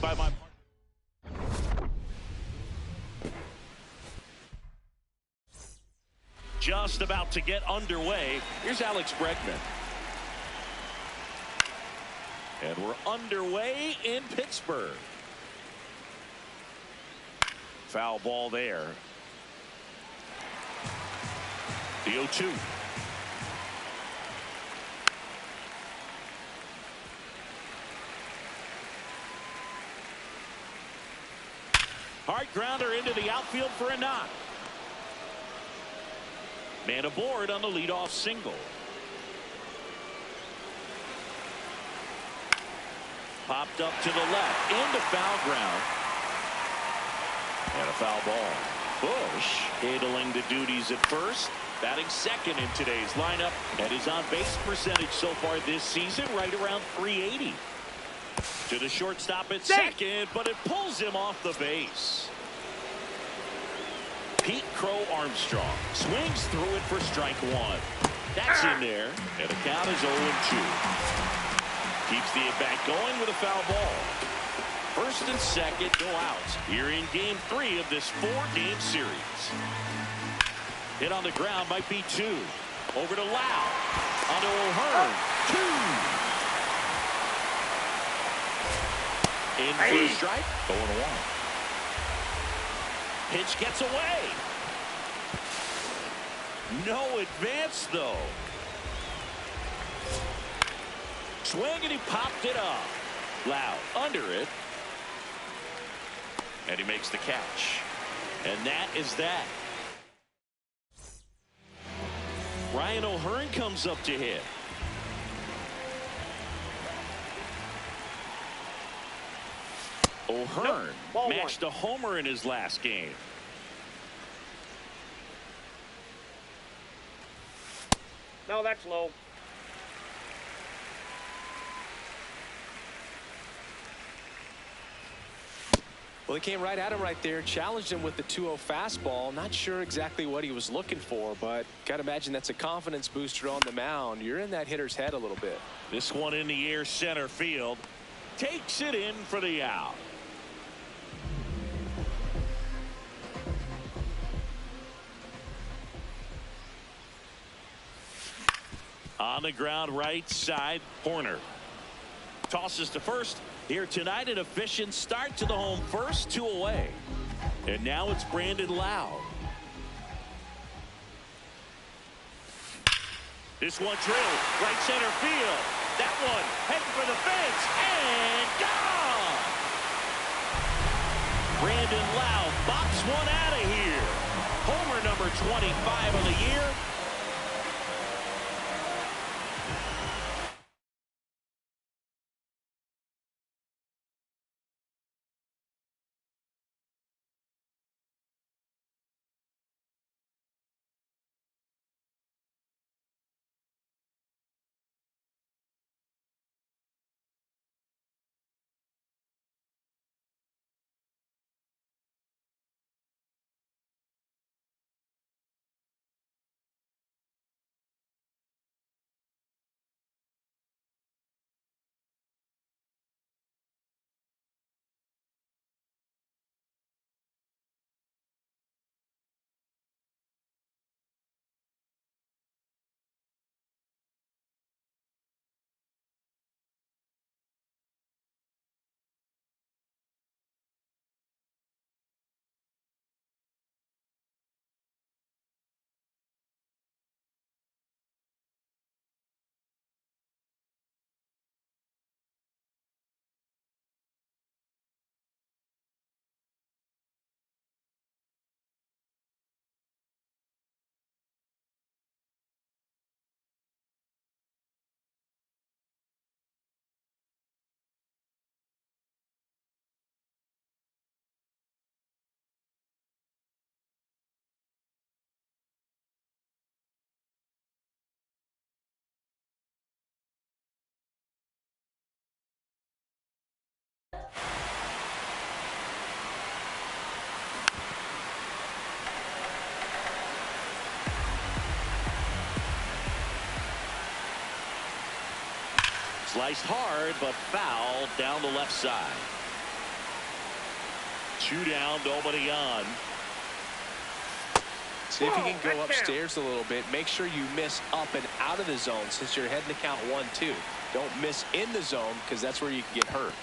by my... Just about to get underway. Here's Alex Bregman. And we're underway in Pittsburgh. Foul ball there. The 0-2. Hard grounder into the outfield for a knock. Man aboard on the leadoff single. Popped up to the left into foul ground. And a foul ball. Bush handling the duties at first, batting second in today's lineup, and his on-base percentage so far this season right around .380. To the shortstop at second, but it pulls him off the base. Pete Crow Armstrong swings through it for strike one. That's in there, and the count is 0-2. Keeps the at-bat going with a foul ball. First and second, no outs here in Game 3 of this 4-game series. Hit on the ground might be 2. Over to Lau. Onto O'Hearn. 2. In for a strike. 0-1. Pitch gets away. No advance, though. Swing, and he popped it up. Lau under it. And he makes the catch. And that is that. Ryan O'Hearn comes up to hit. O'Hearn matched a homer in his last game. No, that's low. Well, he came right at him right there, challenged him with the 2-0 fastball. Not sure exactly what he was looking for, but got to imagine that's a confidence booster on the mound. You're in that hitter's head a little bit. This one in the air, center field. Takes it in for the out. On the ground, right side, Horner. Tosses to first. Here tonight, an efficient start to the home first, 2 away. And now it's Brandon Lau. This one drilled, right center field. That one heading for the fence, and gone! Brandon Lau bops one out of here. Homer number 25 of the year. Sliced hard, but foul down the left side. 2 down, nobody on. See if you can go upstairs a little bit. Make sure you miss up and out of the zone since you're heading to count 1-2. Don't miss in the zone because that's where you can get hurt.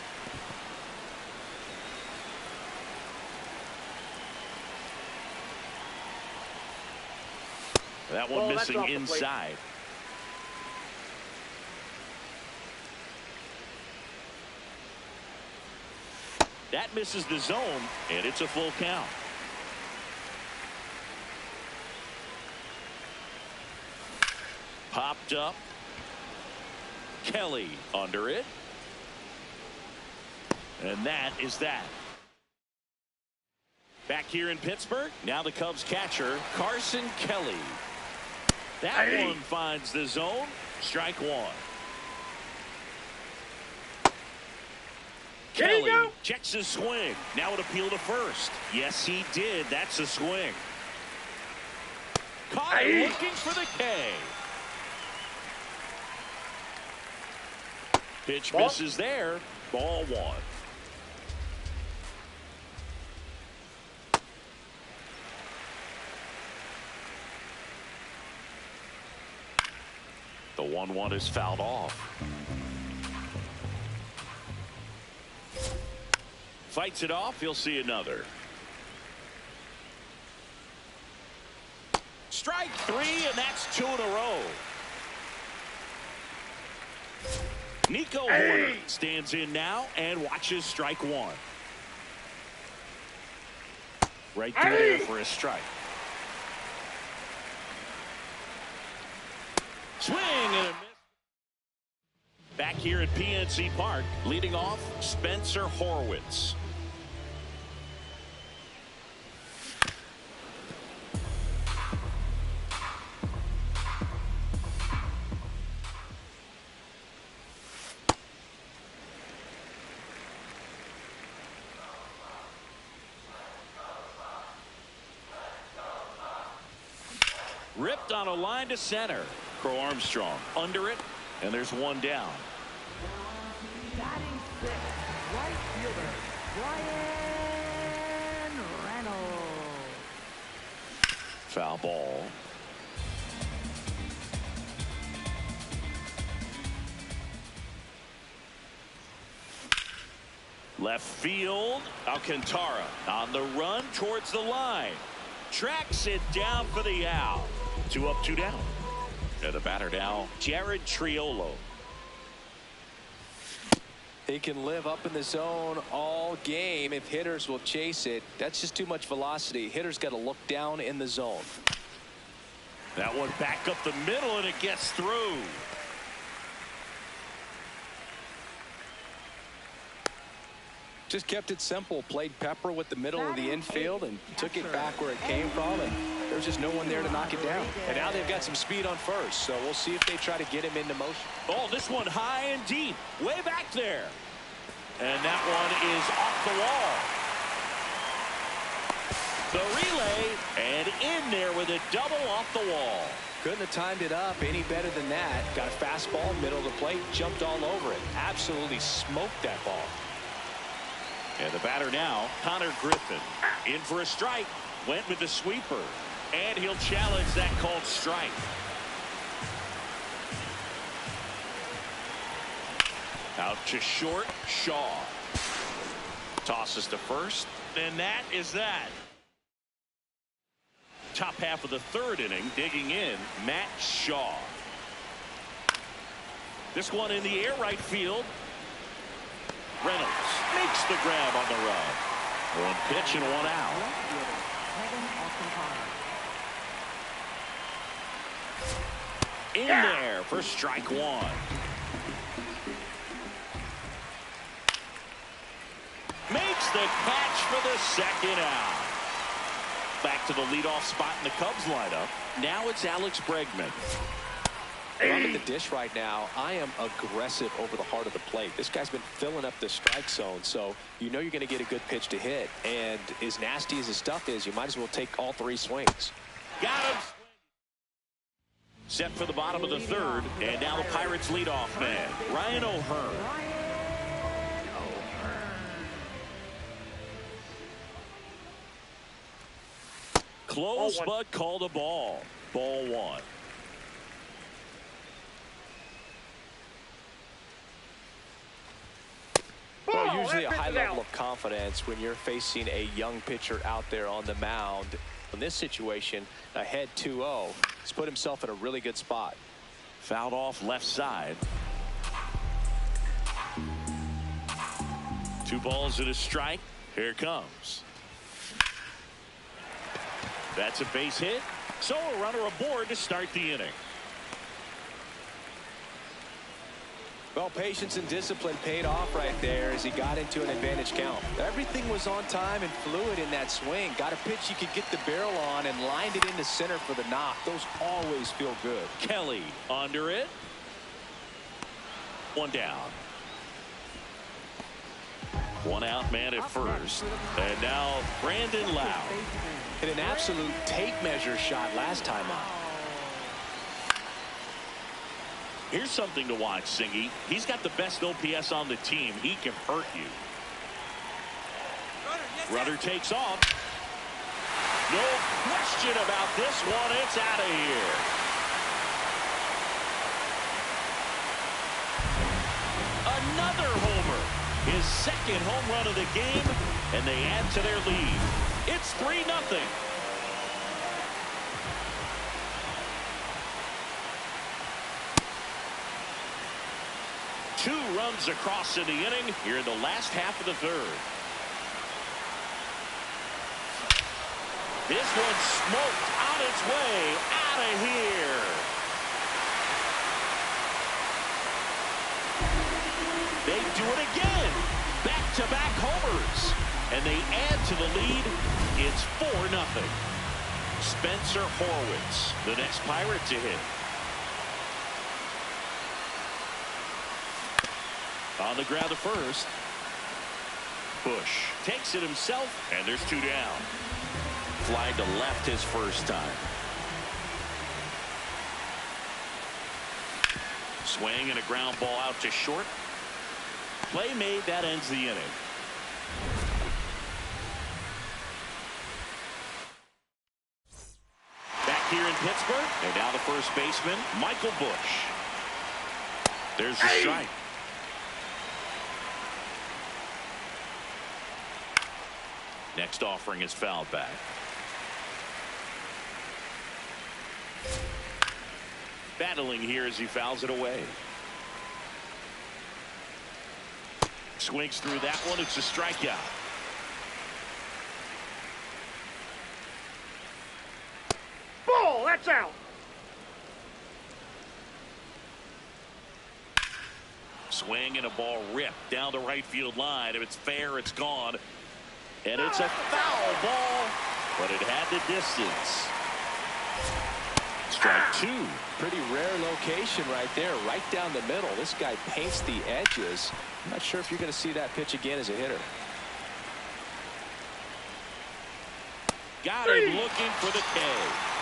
That one missing inside. That misses the zone, and it's a full count. Popped up. Kelly under it. And that is that. Back here in Pittsburgh, now the Cubs catcher, Carson Kelly. That one finds the zone. Strike one. Kelly checks his swing. Now it appeal to first. Yes, he did. That's a swing. Caught looking for the K. Pitch misses there. Ball one. The 1-1 is fouled off. Fights it off. He'll see another. Strike 3, and that's 2 in a row. Nico Horner stands in now and watches strike 1. Right through there for a strike. Swing and a miss. Back here at PNC Park, leading off Spencer Horwitz. Ripped on a line to center. Crow Armstrong under it, and there's one down. Batting sixth, right fielder, Brian Reynolds. Foul ball. Left field, Alcantara on the run towards the line. Tracks it down for the out. 2 up, 2 down. And the batter now, Jared Triolo. He can live up in the zone all game if hitters will chase it. That's just too much velocity. Hitters got to look down in the zone. That one back up the middle, and it gets through. Just kept it simple. Played pepper with the middle of the infield and took it back where it came from, and there's just no one there to knock it down. And now they've got some speed on first, so we'll see if they try to get him into motion. Oh, this one high and deep, way back there. And that one is off the wall. The relay, and in there with a double off the wall. Couldn't have timed it up any better than that. Got a fastball, middle of the plate, jumped all over it. Absolutely smoked that ball. And the batter now, Connor Griffin. In for a strike. Went with the sweeper. And he'll challenge that called strike. Out to short, Shaw. Tosses to first. And that is that. Top half of the third inning, digging in, Matt Shaw. This one in the air right field. Reynolds makes the grab on the run. One pitch and one out. In there for strike 1. Makes the catch for the second out. Back to the leadoff spot in the Cubs lineup. Now it's Alex Bregman. I'm at the dish right now. I am aggressive over the heart of the plate. This guy's been filling up the strike zone, so you know you're going to get a good pitch to hit. And as nasty as his stuff is, you might as well take all 3 swings. Got him. Set for the bottom of the third, and now the Pirates leadoff man, Ryan O'Hearn. Close, but called a ball. Ball one. Well, usually a high level of confidence when you're facing a young pitcher out there on the mound. In this situation, ahead 2-0, he's put himself in a really good spot. Fouled off left side. 2 balls and a strike. Here it comes. That's a base hit. So a runner aboard to start the inning. Well, patience and discipline paid off right there as he got into an advantage count. Everything was on time and fluid in that swing. Got a pitch you could get the barrel on and lined it into center for the knock. Those always feel good. Kelly under it. 1 down. 1 out, man at first. And now Brandon Lowe. Hit an absolute tape measure shot last time out. Here's something to watch, Singy. He's got the best OPS on the team. He can hurt you. Runner takes off. No question about this one. It's out of here. Another homer. His second home run of the game, and they add to their lead. It's 3-0. Two runs across in the inning here in the last half of the third. This one smoked on its way out of here. They do it again. Back-to-back homers. And they add to the lead. It's 4-0. Spencer Horwitz, the next Pirate to hit. On the ground to first. Bush takes it himself, and there's 2 down. Fly to left his first time. Swing and a ground ball out to short. Play made, that ends the inning. Back here in Pittsburgh, and now the first baseman, Michael Bush. There's the strike. Next offering is fouled back. Battling here as he fouls it away. Swings through that one. It's a strikeout. Ball, that's out. Swing and a ball ripped down the right field line. If it's fair, it's gone. And it's a foul ball, but it had the distance. Strike 2. Pretty rare location right there, right down the middle. This guy paints the edges. I'm not sure if you're going to see that pitch again as a hitter. Got him looking for the K.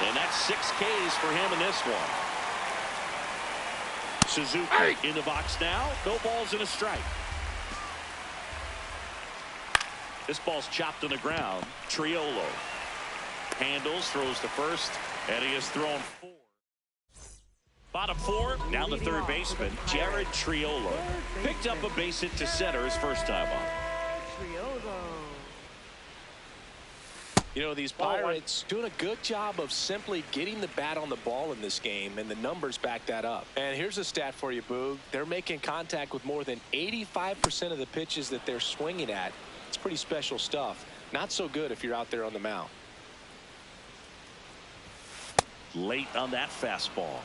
And that's 6 Ks for him in this one. Suzuki in the box now. No balls and a strike. This ball's chopped on the ground. Triolo handles, throws to first, and he has thrown 4. Bottom 4, now the third baseman, Jared Triolo. Picked up a base hit to center his first time on. You know, these Pirates doing a good job of simply getting the bat on the ball in this game, and the numbers back that up. And here's a stat for you, Boog. They're making contact with more than 85% of the pitches that they're swinging at. It's pretty special stuff. Not so good if you're out there on the mound. Late on that fastball.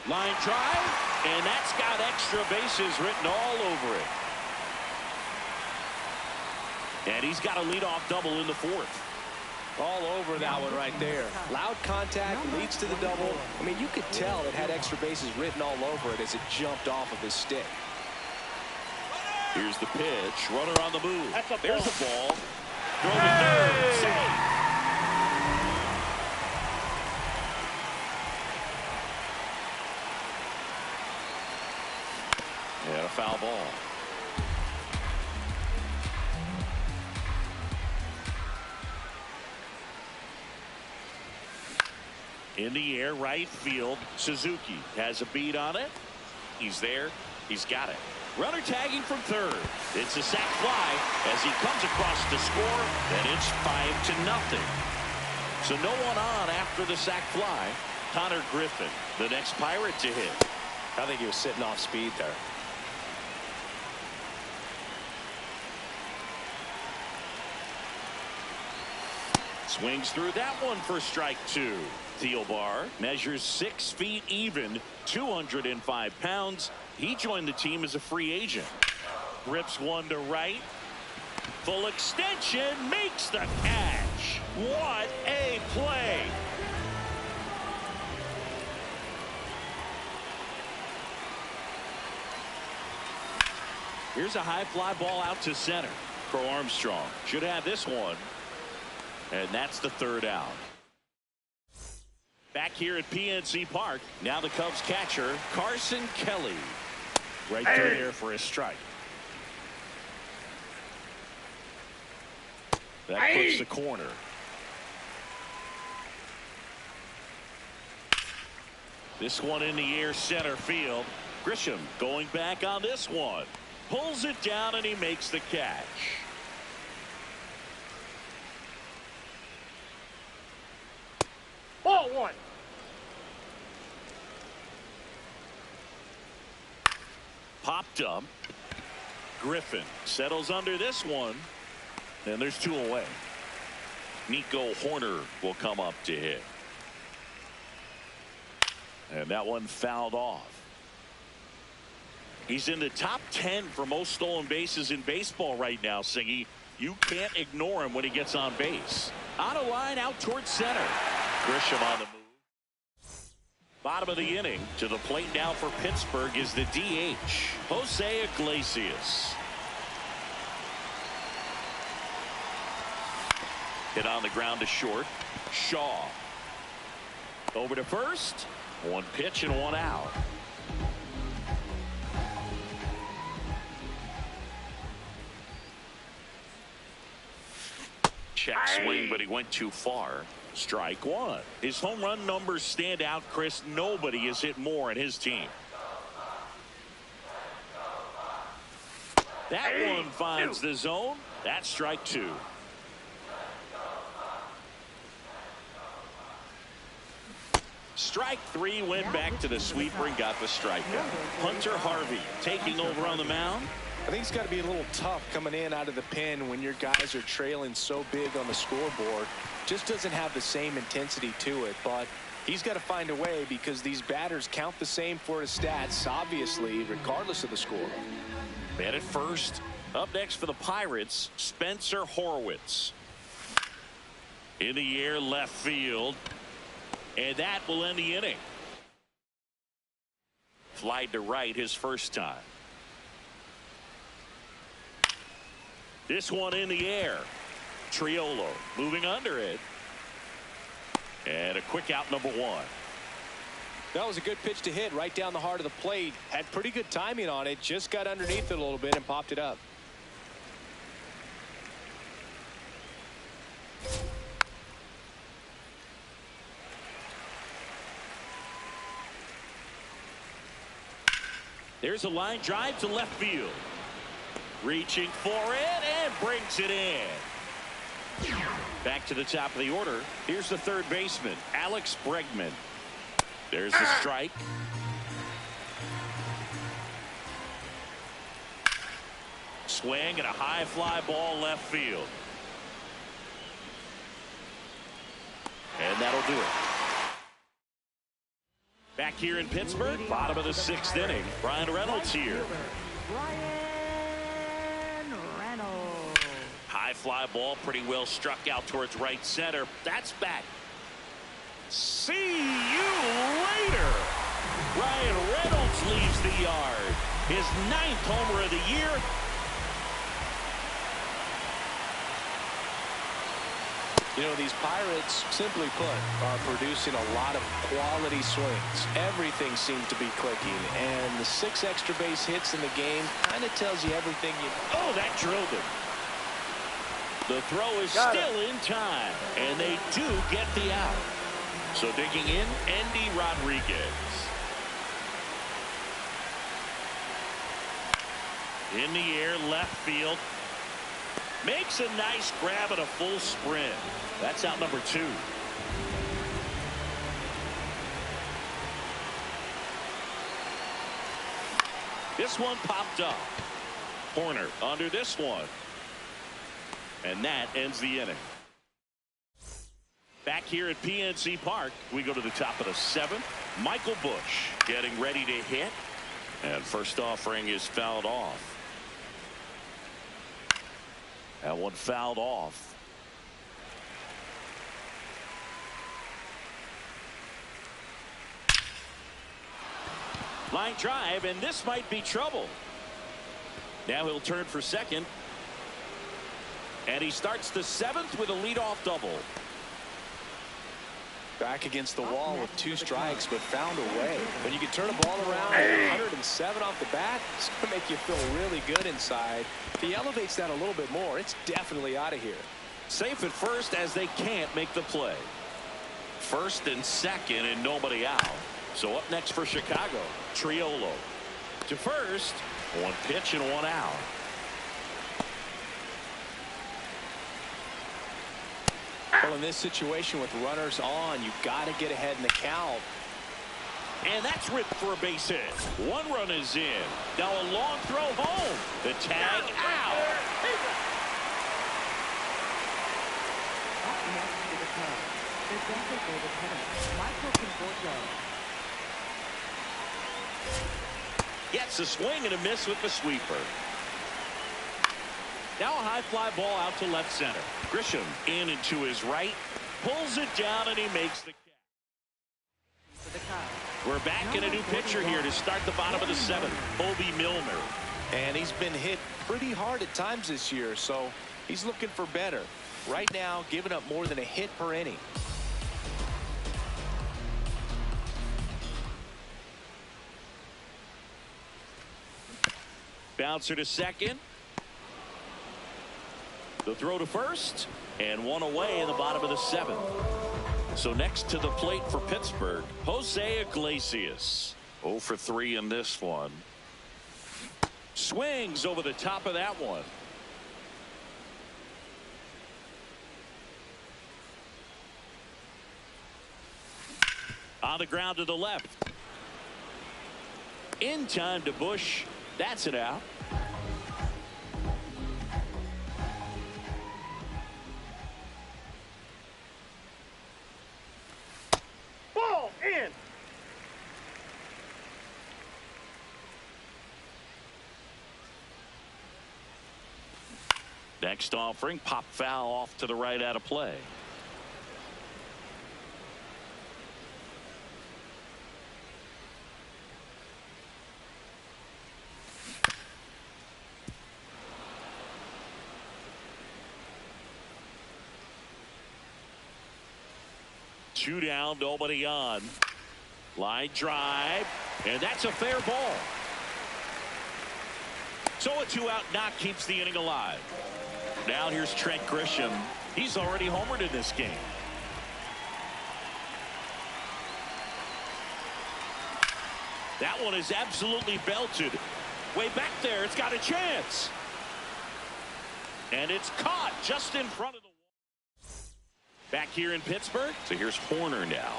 Line drive, and that's got extra bases written all over it. And he's got a leadoff double in the 4th. All over that one right there. Loud contact leads to the double. I mean, you could tell it had extra bases written all over it as it jumped off of his stick. Here's the pitch. Runner on the move. There's the ball. Throw to third. Safe. And a foul ball. In the air, right field. Suzuki has a beat on it. He's there. He's got it. Runner tagging from third. It's a sac fly as he comes across to score, and it's 5-0. So no one on after the sac fly. Connor Griffin, the next Pirate to hit. I think he was sitting off speed there. Swings through that one for strike 2. Thielbar measures 6 feet even, 205 pounds. He joined the team as a free agent. Rips one to right. Full extension, makes the catch. What a play. Here's a high fly ball out to center. Crow Armstrong should have this one. And that's the third out. Back here at PNC Park, now the Cubs catcher, Carson Kelly. Right through there for a strike. That puts the corner. This one in the air, center field. Grisham going back on this one. Pulls it down and he makes the catch. Ball one. Popped up. Griffin settles under this one. And there's 2 away. Nico Horner will come up to hit. And that one fouled off. He's in the top 10 for most stolen bases in baseball right now, Singy. You can't ignore him when he gets on base. On a line out towards center. Grisham on the move. Bottom of the inning. To the plate now for Pittsburgh is the DH, Jose Iglesias. Hit on the ground to short. Shaw. Over to first. 1 pitch and 1 out. Check swing, but he went too far. Strike 1. His home run numbers stand out, Chris. Nobody has hit more in his team. That one finds the zone. That's strike 2. Strike 3 went back to the sweeper and got the strikeout. Hunter Harvey taking over on the mound. I think it's got to be a little tough coming in out of the pen when your guys are trailing so big on the scoreboard. Just doesn't have the same intensity to it, but he's got to find a way because these batters count the same for his stats, obviously, regardless of the score. Man at first. Up next for the Pirates, Spencer Horwitz. In the air, left field. And that will end the inning. Flied to right his first time. This one in the air. Triolo moving under it. And a quick out, number 1. That was a good pitch to hit right down the heart of the plate. Had pretty good timing on it. Just got underneath it a little bit and popped it up. There's a line drive to left field. Reaching for it and brings it in. Back to the top of the order. Here's the third baseman, Alex Bregman. There's the strike. Swing and a high fly ball left field. And that'll do it. Back here in Pittsburgh, bottom of the 6th inning. Brian Reynolds here. High fly ball, pretty well struck out towards right center. That's back. See you later. Brian Reynolds leaves the yard. His 9th homer of the year. You know, these Pirates, simply put, are producing a lot of quality swings. Everything seems to be clicking, and the 6 extra base hits in the game kind of tells you everything you know. Oh, that drilled him. The throw is still in time, and they do get the out. So digging in, Andy Rodriguez. In the air, left field. Makes a nice grab and a full sprint. That's out number 2. This one popped up. Corner under this one. And that ends the inning. Back here at PNC Park, we go to the top of the 7th. Michael Busch getting ready to hit. And first offering is fouled off. That one fouled off. Line drive, and this might be trouble. Now he'll turn for second. And he starts the 7th with a leadoff double. Back against the wall with 2 strikes, but found a way. When you can turn a ball around at 107 off the bat, it's going to make you feel really good inside. If he elevates that a little bit more, it's definitely out of here. Safe at first as they can't make the play. First and second and nobody out. So up next for Chicago, Triolo. To first, 1 pitch and 1 out. Well, in this situation with runners on, you've got to get ahead in the count. And that's ripped for a base hit. 1 run is in. Now a long throw home. The tag out. Up next to the Cubs, the designated hitter, Michael Conforto. Gets a swing and a miss with the sweeper. Now a high fly ball out to left center. Grisham in and to his right. Pulls it down and he makes the catch. We're back in a new pitcher here to start the bottom of the 7th. Bobby Milner. And he's been hit pretty hard at times this year, so he's looking for better. Right now, giving up more than a hit per inning. Bouncer to second. The throw to first, and 1 away in the bottom of the 7th. So next to the plate for Pittsburgh, Jose Iglesias. 0 for 3 in this one. Swings over the top of that one. On the ground to the left. In time to Busch. That's it out. Ball in. Next offering, pop foul off to the right out of play. Two down, nobody on. Line drive, and that's a fair ball. So a 2-out knock keeps the inning alive. Now here's Trent Grisham. He's already homered in this game. That one is absolutely belted. Way back there, it's got a chance. And it's caught just in front of the wall. Back here in Pittsburgh, so here's Horner now.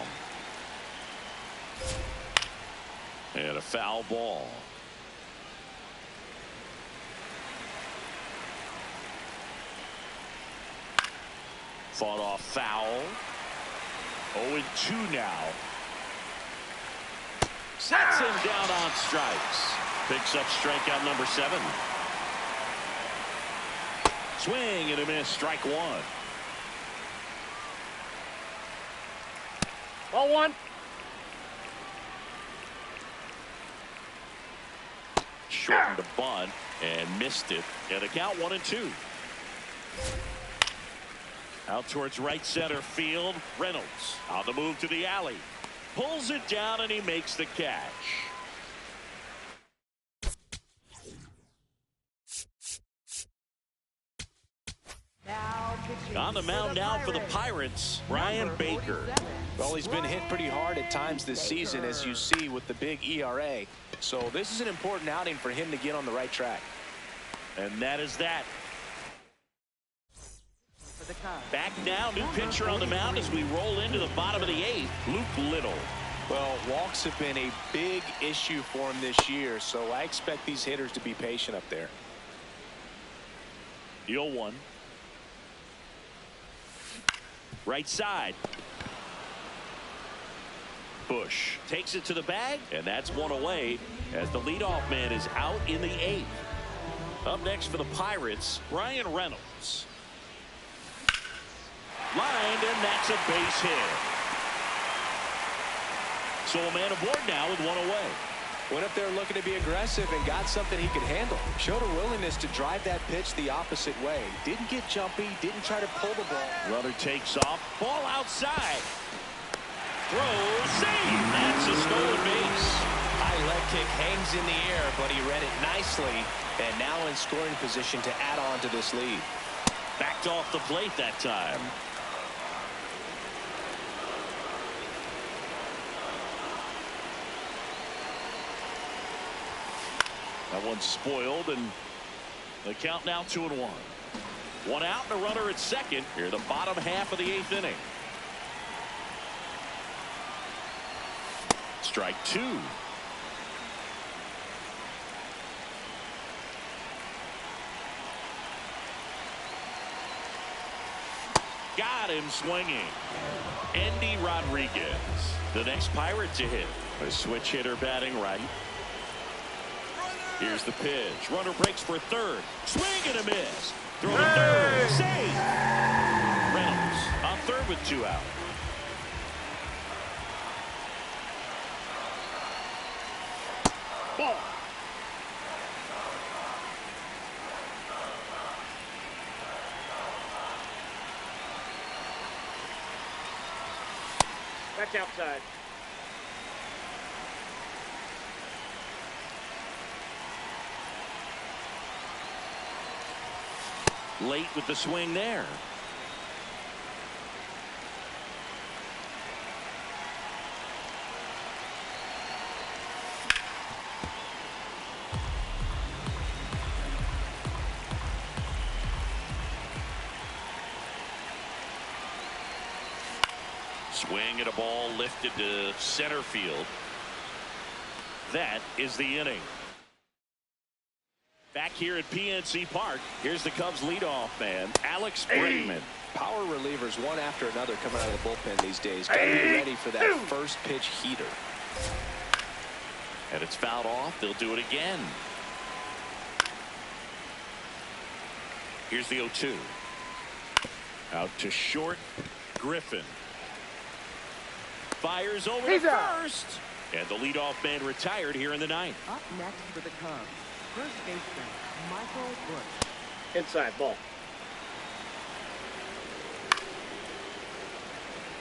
And a foul ball. Fought off foul. 0-2 now. Sets him down on strikes. Picks up strikeout number 7. Swing and a miss, strike 1. Ball 1. Shortened the bunt and missed it. And a count 1-2. Out towards right center field. Reynolds on the move to the alley. Pulls it down and he makes the catch. Now pitching On the mound now for the Pirates, Brian Baker. Well, he's been hit pretty hard at times this season, as you see with the big ERA. So this is an important outing for him to get on the right track. And that is that. For the Cubs. Back now, new pitcher on the mound as we roll into the bottom of the 8th, Luke Little. Well, walks have been a big issue for him this year, so I expect these hitters to be patient up there. 0-1. Right side. Bush takes it to the bag, and that's one away as the leadoff man is out in the 8th. Up next for the Pirates, Ryan Reynolds. Lined, and that's a base hit. So a man aboard now with one away. Went up there looking to be aggressive and got something he could handle. Showed a willingness to drive that pitch the opposite way. Didn't get jumpy, didn't try to pull the ball. Runner takes off, ball outside. Throw, save. That's a stolen base. High leg kick hangs in the air, but he read it nicely, and now in scoring position to add on to this lead. Backed off the plate that time. That one's spoiled, and the count now 2-1. One out and a runner at second. Here the bottom half of the 8th inning. Strike 2. Got him swinging. Andy Rodriguez, the next Pirate to hit. A switch hitter batting right. Here's the pitch. Runner breaks for third. Swing and a miss. Throw to third. Save. Reynolds on third with 2 out. Ball. That's outside. Late with the swing there. Swing at a ball lifted to center field. That is the inning. Back here at PNC Park, here's the Cubs leadoff man, Alex Bregman. Power relievers one after another coming out of the bullpen these days. Got to be ready for that first pitch heater. And it's fouled off. They'll do it again. Here's the 0-2. Out to short. Griffin. Fires over to first. And the leadoff man retired here in the 9th. Up next for the Cubs, first baseman Michael Bush. Inside ball.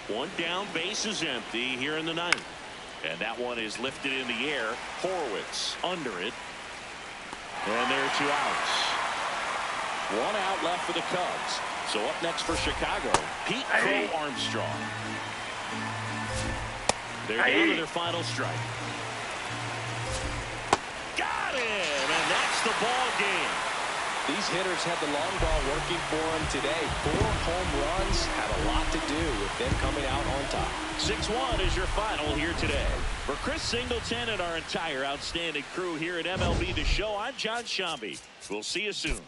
One down, base is empty here in the 9th. And that one is lifted in the air. Horwitz under it. And there are 2 outs. 1 out left for the Cubs. So up next for Chicago, Pete Crow Armstrong. They're down to their final strike. Got him, and that's the ball game. These hitters had the long ball working for them today. 4 home runs had a lot to do with them coming out on top. 6-1 is your final here today. For Chris Singleton and our entire outstanding crew here at MLB The Show, I'm John Shambi. We'll see you soon.